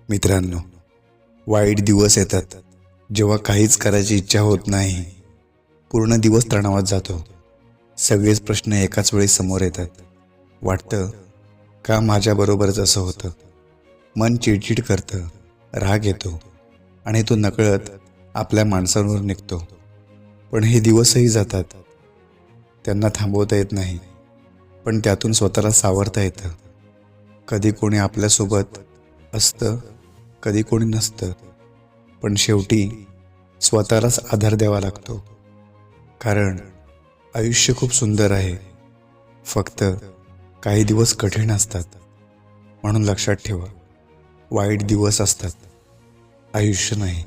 मित्रांनो, वाईट दिवस येतात जेव्हा काहीच करायची इच्छा होत नाही. पूर्ण दिवस तणावात जातो. सगळेच प्रश्न एकाच वेळी समोर येतात. वाटतं का माझ्याबरोबरच असं होतं. मन चिडचिड करतं, राग येतो आणि तो नकळत आपल्या माणसांवर निघतो. पण हे दिवसही जातात. त्यांना थांबवता येत नाही, पण त्यातून स्वतःला सावरता येतं. कधी कोणी आपल्यासोबत असतं, कधी कोणी नसतं, पण शेवटी स्वतःलाच आधार द्यावा लागतो. कारण आयुष्य खूप सुंदर आहे, फक्त काही दिवस कठीण असतात. म्हणून लक्षात ठेवा, वाईट दिवस असतात, आयुष्य नाही.